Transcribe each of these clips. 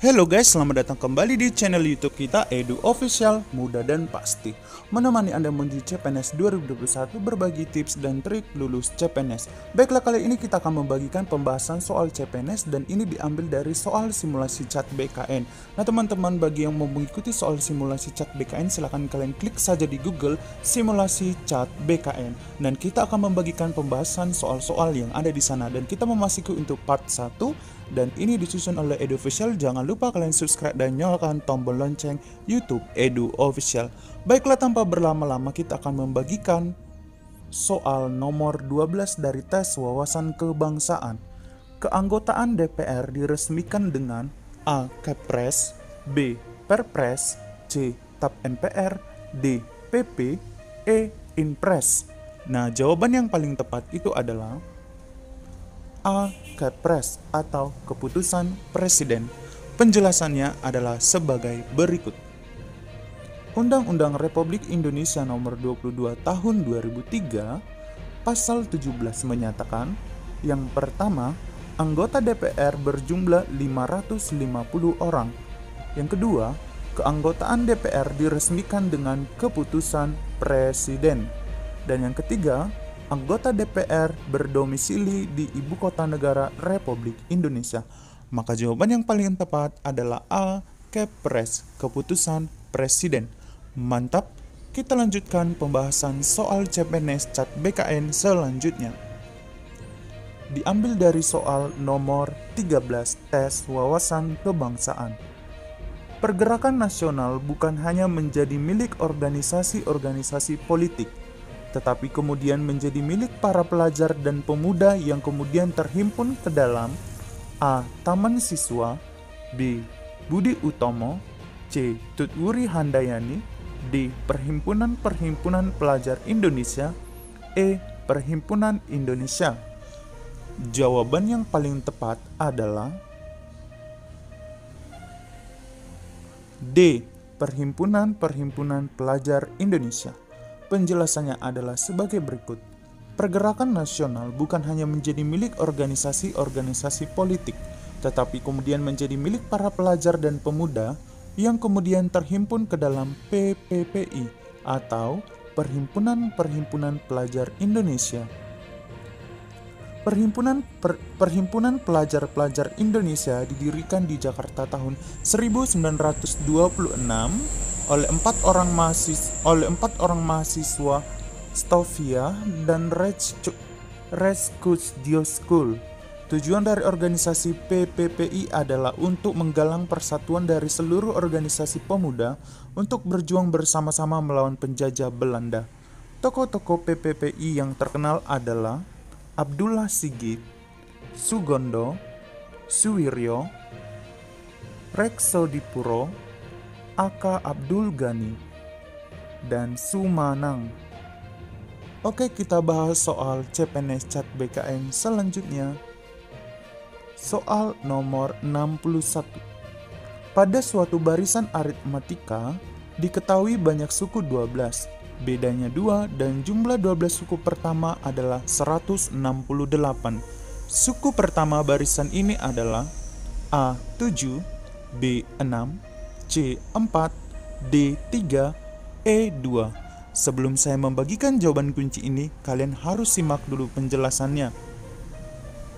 Halo guys, selamat datang kembali di channel YouTube kita Edu Official, mudah dan pasti. Menemani Anda menuju CPNS 2021 berbagi tips dan trik lulus CPNS. Baiklah, kali ini kita akan membagikan pembahasan soal CPNS dan ini diambil dari soal simulasi CAT BKN. Nah teman-teman, bagi yang mau mengikuti soal simulasi CAT BKN silahkan kalian klik saja di Google simulasi CAT BKN. Dan kita akan membagikan pembahasan soal-soal yang ada di sana dan kita memasuki untuk part 1. Dan ini disusun oleh Edu Official. Jangan lupa kalian subscribe dan nyalakan tombol lonceng YouTube Edu Official. Baiklah, tanpa berlama-lama kita akan membagikan soal nomor 12 dari tes wawasan kebangsaan. Keanggotaan DPR diresmikan dengan A. Kepres, B. Perpres, C. TAP MPR, D. PP, E. Inpres. Nah, jawaban yang paling tepat itu adalah A. Kepres atau Keputusan Presiden. Penjelasannya adalah sebagai berikut. Undang-Undang Republik Indonesia Nomor 22 Tahun 2003 Pasal 17 menyatakan, yang pertama, anggota DPR berjumlah 550 orang. Yang kedua, keanggotaan DPR diresmikan dengan Keputusan Presiden. Dan yang ketiga, anggota DPR berdomisili di Ibu Kota Negara Republik Indonesia. Maka jawaban yang paling tepat adalah A. Kepres, Keputusan Presiden. Mantap, kita lanjutkan pembahasan soal CPNS CAT BKN selanjutnya. Diambil dari soal nomor 13 tes wawasan kebangsaan. Pergerakan nasional bukan hanya menjadi milik organisasi-organisasi politik, tetapi kemudian menjadi milik para pelajar dan pemuda yang kemudian terhimpun ke dalam A. Taman Siswa, B. Budi Utomo, C. Tutwuri Handayani, D. Perhimpunan-Perhimpunan Pelajar Indonesia, E. Perhimpunan Indonesia. Jawaban yang paling tepat adalah D. Perhimpunan-Perhimpunan Pelajar Indonesia. Penjelasannya adalah sebagai berikut. Pergerakan nasional bukan hanya menjadi milik organisasi-organisasi politik, tetapi kemudian menjadi milik para pelajar dan pemuda yang kemudian terhimpun ke dalam PPPI atau Perhimpunan Pelajar Indonesia. Perhimpunan Pelajar-Pelajar Indonesia didirikan di Jakarta tahun 1926 oleh empat orang mahasiswa Stovia dan Rescue. Tujuan dari organisasi PPPI adalah untuk menggalang persatuan dari seluruh organisasi pemuda untuk berjuang bersama-sama melawan penjajah Belanda. Tokoh-tokoh PPPI yang terkenal adalah Abdullah Sigit, Sugondo, Suwiryo, Reksodipuro, Aka Abdul Ghani, dan Sumanang. Oke, kita bahas soal CPNS CAT BKN selanjutnya. Soal nomor 61. Pada suatu barisan aritmatika, diketahui banyak suku 12, bedanya 2 dan jumlah 12 suku pertama adalah 168. Suku pertama barisan ini adalah A7, B6, C4, D3, E2. Sebelum saya membagikan jawaban kunci ini, kalian harus simak dulu penjelasannya.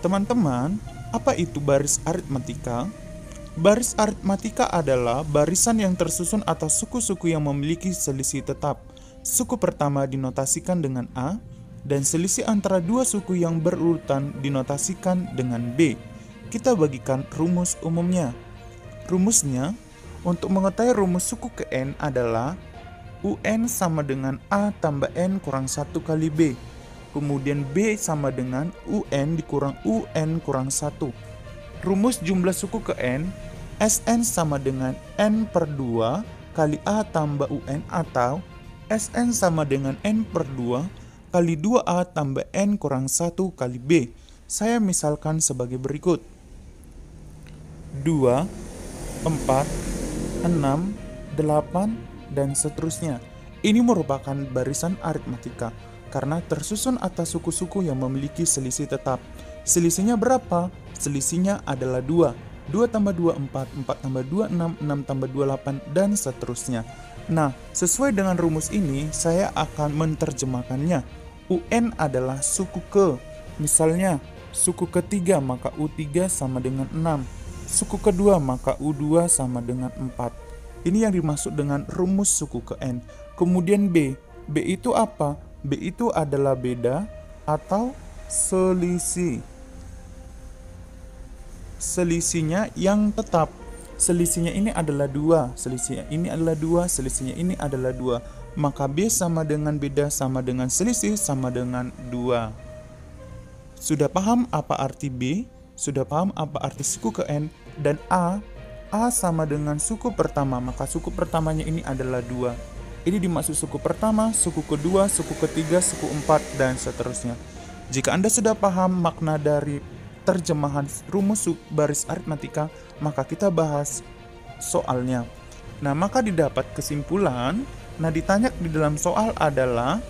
Teman-teman, apa itu baris aritmatika? Baris aritmatika adalah barisan yang tersusun atas suku-suku yang memiliki selisih tetap. Suku pertama dinotasikan dengan A, dan selisih antara dua suku yang berurutan dinotasikan dengan B. Kita bagikan rumus umumnya. Rumusnya, untuk mengetahui rumus suku ke N adalah UN sama dengan A tambah N kurang 1 kali B. Kemudian B sama dengan UN dikurang UN kurang 1. Rumus jumlah suku ke N, SN sama dengan N per 2 kali A tambah UN atau SN sama dengan N per 2 kali 2A tambah N kurang 1 kali B. Saya misalkan sebagai berikut. 2, 4, 6, 8, dan seterusnya. Ini merupakan barisan aritmatika karena tersusun atas suku-suku yang memiliki selisih tetap. Selisihnya berapa? Selisihnya adalah 2. 2 tambah 2 4, 4 tambah 2 6, 6 tambah 2 8, dan seterusnya. Nah, sesuai dengan rumus ini, saya akan menerjemahkannya. UN adalah suku ke. Misalnya, suku ketiga maka U3 sama dengan 6. Suku kedua maka U2 sama dengan 4. Ini yang dimaksud dengan rumus suku ke N. Kemudian B. B itu apa? B itu adalah beda atau selisih. Selisihnya yang tetap. Selisihnya ini adalah 2, selisihnya ini adalah 2, selisihnya ini adalah 2. Maka B sama dengan beda sama dengan selisih sama dengan 2. Sudah paham apa arti B? Sudah paham apa arti suku ke N? Dan A sama dengan suku pertama, maka suku pertamanya ini adalah 2. Ini dimaksud suku pertama, suku kedua, suku ketiga, suku 4, dan seterusnya. Jika Anda sudah paham makna dari terjemahan rumus baris aritmatika, maka kita bahas soalnya. Nah, maka didapat kesimpulan. Nah, ditanya di dalam soal adalah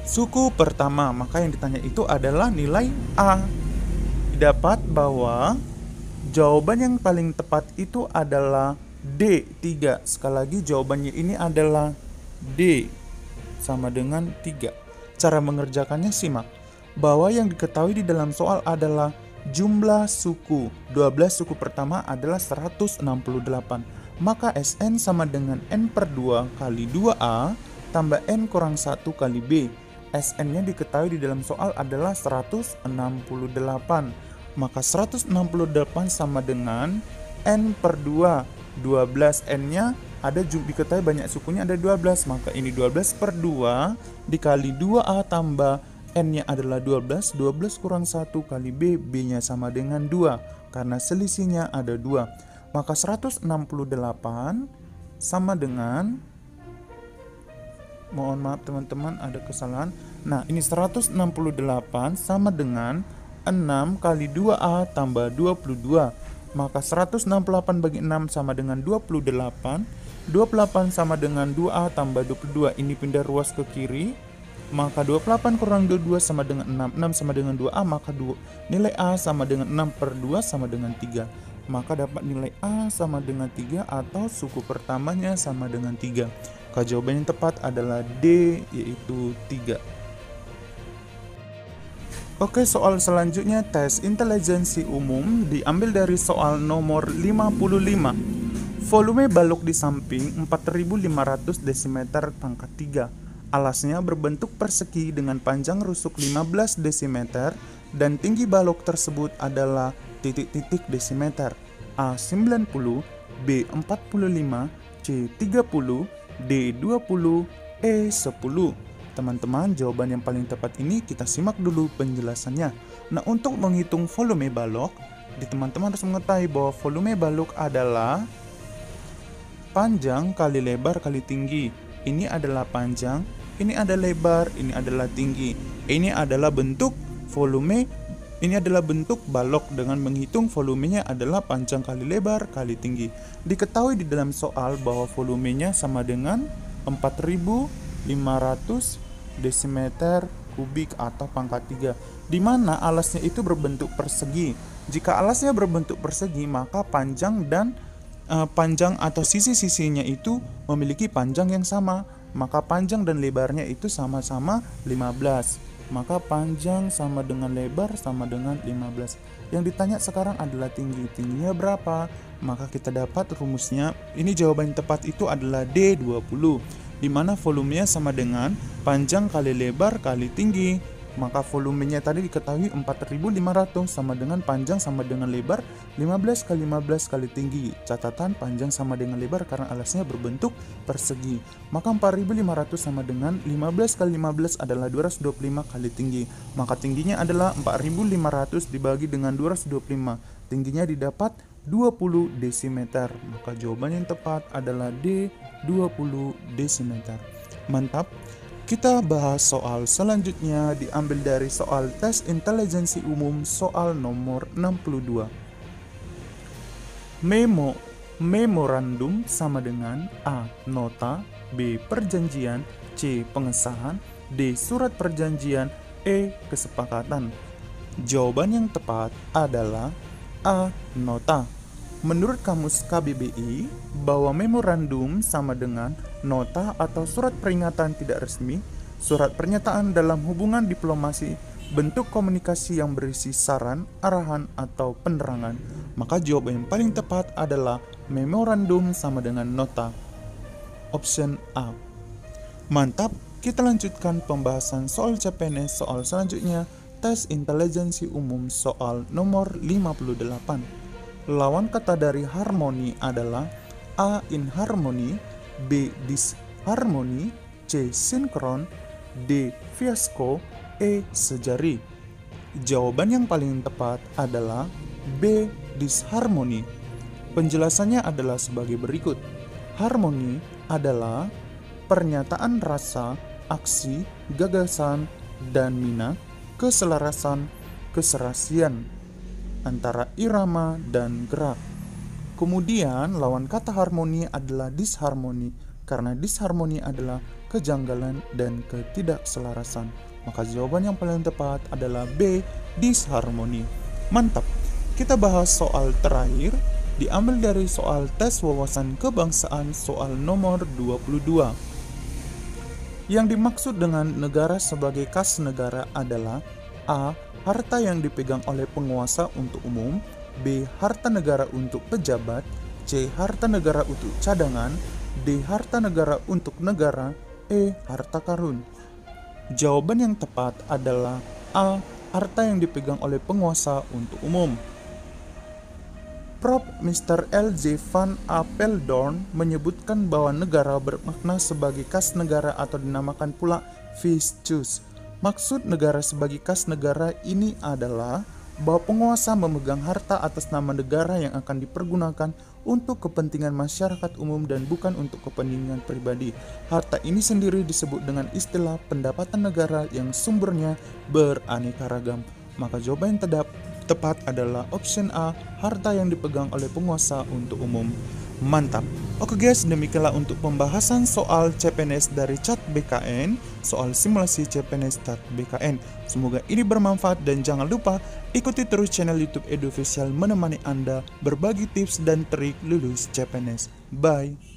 suku pertama, maka yang ditanya itu adalah nilai A. Didapat bahwa jawaban yang paling tepat itu adalah D, 3. Sekali lagi jawabannya ini adalah D sama dengan 3. Cara mengerjakannya simak. Bahwa yang diketahui di dalam soal adalah jumlah suku. 12 suku pertama adalah 168. Maka Sn sama dengan N per 2 kali 2A tambah N kurang 1 kali B. Sn-nya diketahui di dalam soal adalah 168. Maka 168 sama dengan N per 2. 12 N-nya ada diketahui banyak sukunya ada 12. Maka ini 12 per 2 dikali 2A tambah N-nya adalah 12, 12 kurang 1 kali B, B-nya sama dengan 2, karena selisihnya ada 2. Maka 168 sama dengan, mohon maaf teman-teman ada kesalahan. Nah, ini 168 sama dengan 6 kali 2A tambah 22. Maka 168 bagi 6 sama dengan 28. 28 sama dengan 2A tambah 22. Ini pindah ruas ke kiri. Maka 28 kurang 22 sama dengan 6. 6 sama dengan 2A, maka nilai A sama dengan 6 per 2 sama dengan 3. Maka dapat nilai A sama dengan 3 atau suku pertamanya sama dengan 3. Maka jawaban yang tepat adalah D, yaitu 3. Oke, soal selanjutnya tes intelijensi umum diambil dari soal nomor 55. Volume balok di samping 4500 desimeter pangkat 3. Alasnya berbentuk persegi dengan panjang rusuk 15 desimeter dan tinggi balok tersebut adalah titik-titik desimeter. A 90, B 45, C 30, D 20, E 10. Teman-teman, jawaban yang paling tepat ini kita simak dulu penjelasannya. Nah, untuk menghitung volume balok, teman-teman harus mengetahui bahwa volume balok adalah panjang kali lebar kali tinggi. Ini adalah panjang, ini ada lebar, ini adalah tinggi. Ini adalah bentuk volume, ini adalah bentuk balok dengan menghitung volumenya adalah panjang kali lebar kali tinggi. Diketahui di dalam soal bahwa volumenya sama dengan 4500 desimeter kubik atau pangkat 3, di mana alasnya itu berbentuk persegi. Jika alasnya berbentuk persegi, maka panjang dan panjang atau sisi-sisinya itu memiliki panjang yang sama. Maka panjang dan lebarnya itu sama-sama 15. Maka panjang sama dengan lebar sama dengan 15. Yang ditanya sekarang adalah tinggi. Tingginya berapa? Maka kita dapat rumusnya. Ini jawaban yang tepat itu adalah D20, di mana volumenya sama dengan panjang kali lebar kali tinggi. Maka volumenya tadi diketahui 4500 sama dengan panjang sama dengan lebar 15 kali 15 kali tinggi. Catatan panjang sama dengan lebar karena alasnya berbentuk persegi. Maka 4500 sama dengan 15 kali 15 adalah 225 kali tinggi. Maka tingginya adalah 4500 dibagi dengan 225. Tingginya didapat 20 desimeter. Maka jawaban yang tepat adalah D, 20 desimeter. Mantap. Kita bahas soal selanjutnya diambil dari soal tes intelijensi umum soal nomor 62. Memorandum sama dengan A. Nota, B. Perjanjian, C. Pengesahan, D. Surat perjanjian, E. Kesepakatan. Jawaban yang tepat adalah A. Nota. Menurut Kamus KBBI, bahwa memorandum sama dengan nota atau surat peringatan tidak resmi, surat pernyataan dalam hubungan diplomasi, bentuk komunikasi yang berisi saran, arahan, atau penerangan. Maka jawaban yang paling tepat adalah memorandum sama dengan nota. Option A. Mantap, kita lanjutkan pembahasan soal CPNS. Soal selanjutnya, tes intelijensi umum soal nomor 58. Lawan kata dari harmoni adalah A. Inharmoni, B. Disharmoni, C. Sinkron, D. Fiasko, E. Sejari. Jawaban yang paling tepat adalah B. Disharmoni. Penjelasannya adalah sebagai berikut. Harmoni adalah pernyataan rasa, aksi, gagasan, dan minat, keselarasan, keserasian antara irama dan gerak. Kemudian lawan kata harmoni adalah disharmoni, karena disharmoni adalah kejanggalan dan ketidakselarasan. Maka jawaban yang paling tepat adalah B. Disharmoni. Mantap. Kita bahas soal terakhir, diambil dari soal tes wawasan kebangsaan soal nomor 22. Yang dimaksud dengan negara sebagai kas negara adalah A. Harta yang dipegang oleh penguasa untuk umum, B. Harta negara untuk pejabat, C. Harta negara untuk cadangan, D. Harta negara untuk negara, E. Harta karun. Jawaban yang tepat adalah A. Harta yang dipegang oleh penguasa untuk umum. Prof. Mr. L.J. van Apeldoorn menyebutkan bahwa negara bermakna sebagai kas negara atau dinamakan pula fiscus. Maksud negara sebagai kas negara ini adalah bahwa penguasa memegang harta atas nama negara yang akan dipergunakan untuk kepentingan masyarakat umum dan bukan untuk kepentingan pribadi. Harta ini sendiri disebut dengan istilah pendapatan negara yang sumbernya beraneka ragam. Maka jawaban yang tepat adalah option A, harta yang dipegang oleh penguasa untuk umum. Mantap. Oke guys, demikianlah untuk pembahasan soal CPNS dari Chat BKN, soal simulasi CPNS Chat BKN. Semoga ini bermanfaat dan jangan lupa ikuti terus channel YouTube Edu Official menemani Anda berbagi tips dan trik lulus CPNS. Bye.